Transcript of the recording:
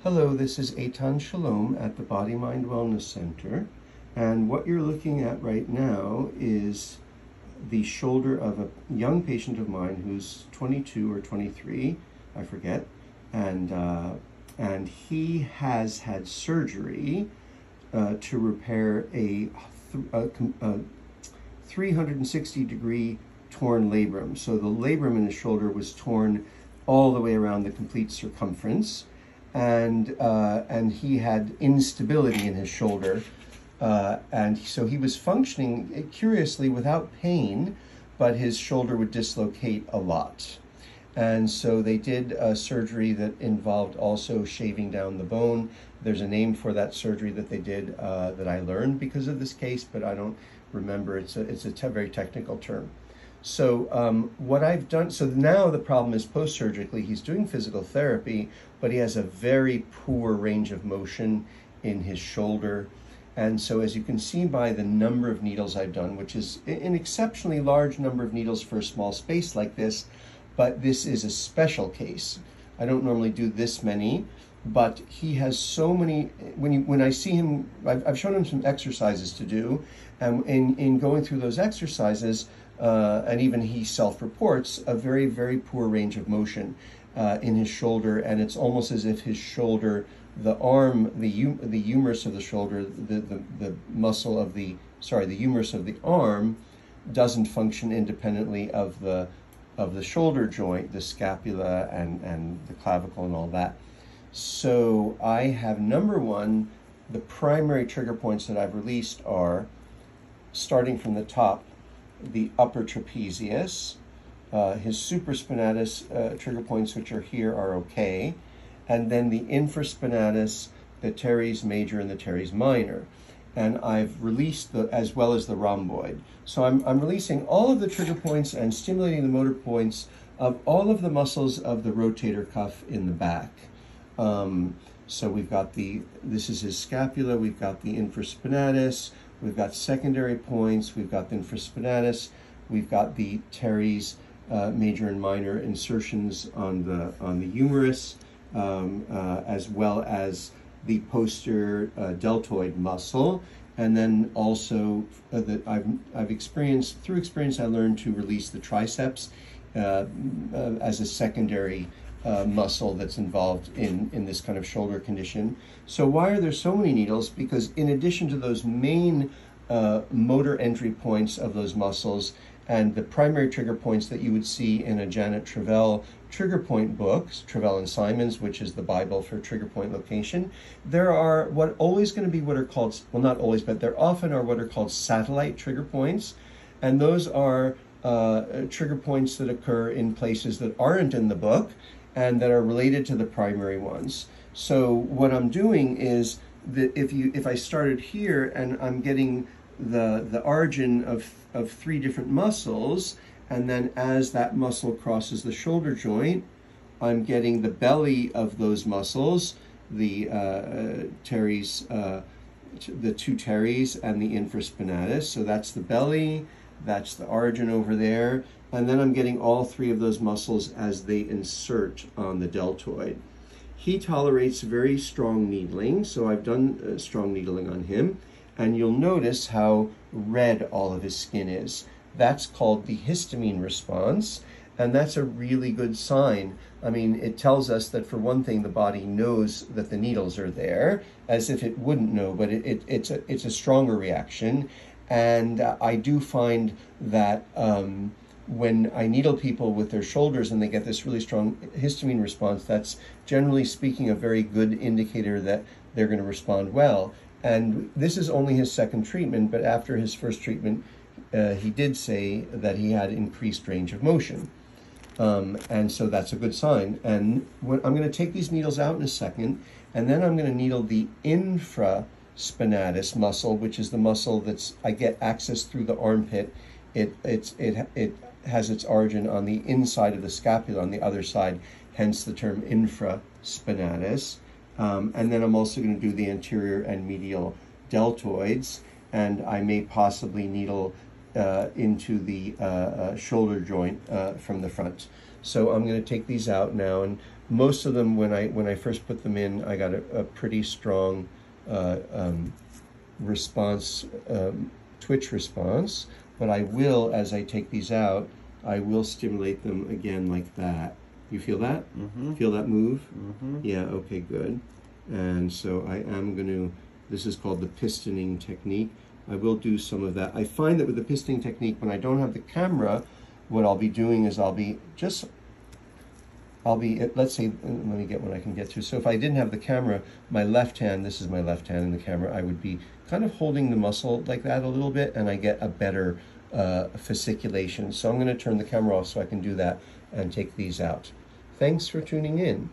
Hello, this is Eitan Shalom at the Body Mind Wellness Center, and what you're looking at right now is the shoulder of a young patient of mine who's 22 or 23, I forget, and he has had surgery to repair a 360-degree torn labrum. So the labrum in his shoulder was torn all the way around the complete circumference. And he had instability in his shoulder, and so he was functioning curiously without pain, but his shoulder would dislocate a lot. And so they did a surgery that involved also shaving down the bone. There's a name for that surgery that they did that I learned because of this case, but I don't remember. It's a very technical term. So what I've done, so now the problem is post-surgically, he's doing physical therapy, but he has a very poor range of motion in his shoulder. And so as you can see by the number of needles I've done, which is an exceptionally large number of needles for a small space like this, but this is a special case. I don't normally do this many, but he has so many, when I see him, I've shown him some exercises to do, and in going through those exercises, and even he self-reports a very, very poor range of motion in his shoulder, and it's almost as if his shoulder, the arm, the humerus of the shoulder, the muscle of the humerus of the arm doesn't function independently of the shoulder joint, the scapula and the clavicle and all that. So I have, number one, the primary trigger points that I've released are, starting from the top, the upper trapezius, his supraspinatus trigger points, which are here, are okay, and then the infraspinatus, the teres major and the teres minor, and I've released as well as the rhomboid. So I'm releasing all of the trigger points and stimulating the motor points of all of the muscles of the rotator cuff in the back. So we've got this is his scapula, we've got the infraspinatus, we've got secondary points, we've got the infraspinatus, we've got the teres major and minor insertions on the humerus, as well as the posterior deltoid muscle, and then also that I've experienced, through experience, I learned to release the triceps as a secondary muscle that's involved in this kind of shoulder condition. So why are there so many needles? Because in addition to those main motor entry points of those muscles and the primary trigger points that you would see in a Janet Travell trigger point book, Travell and Simons, which is the Bible for trigger point location, there are what are called, well, not always, but there often are what are called satellite trigger points, and those are trigger points that occur in places that aren't in the book and that are related to the primary ones. So what I'm doing is that if I started here and I'm getting the origin of three different muscles, and then as that muscle crosses the shoulder joint, I'm getting the belly of those muscles, the teres, the two teres and the infraspinatus. So that's the belly, that's the origin over there, and then I'm getting all three of those muscles as they insert on the deltoid. He tolerates very strong needling, so I've done strong needling on him, and you'll notice how red all of his skin is. That's called the histamine response, and that's a really good sign. I mean, it tells us that, for one thing, the body knows that the needles are there, as if it wouldn't know, but it's a stronger reaction. And I do find that when I needle people with their shoulders and they get this really strong histamine response, that's generally speaking a very good indicator that they're going to respond well. And this is only his second treatment, but after his first treatment, he did say that he had increased range of motion. And so that's a good sign. And I'm going to take these needles out in a second, and then I'm going to needle the infraspinatus muscle, which is the muscle I get access through the armpit. It has its origin on the inside of the scapula, on the other side, hence the term infraspinatus. And then I'm also going to do the anterior and medial deltoids, and I may possibly needle into the shoulder joint from the front. So I'm going to take these out now, and most of them, when I first put them in, I got a pretty strong response, twitch response, but I will, as I take these out, I will stimulate them again like that. You feel that? Mm-hmm. Feel that move? Mm-hmm. Yeah, okay, good. And so I am going to, this is called the pistoning technique. I will do some of that. I find that with the pistoning technique, when I don't have the camera, what I'll be doing is let's say, let me get what I can get to. So if I didn't have the camera, my left hand, this is my left hand in the camera, I would be kind of holding the muscle like that a little bit, and I get a better fasciculation. So I'm going to turn the camera off so I can do that and take these out. Thanks for tuning in.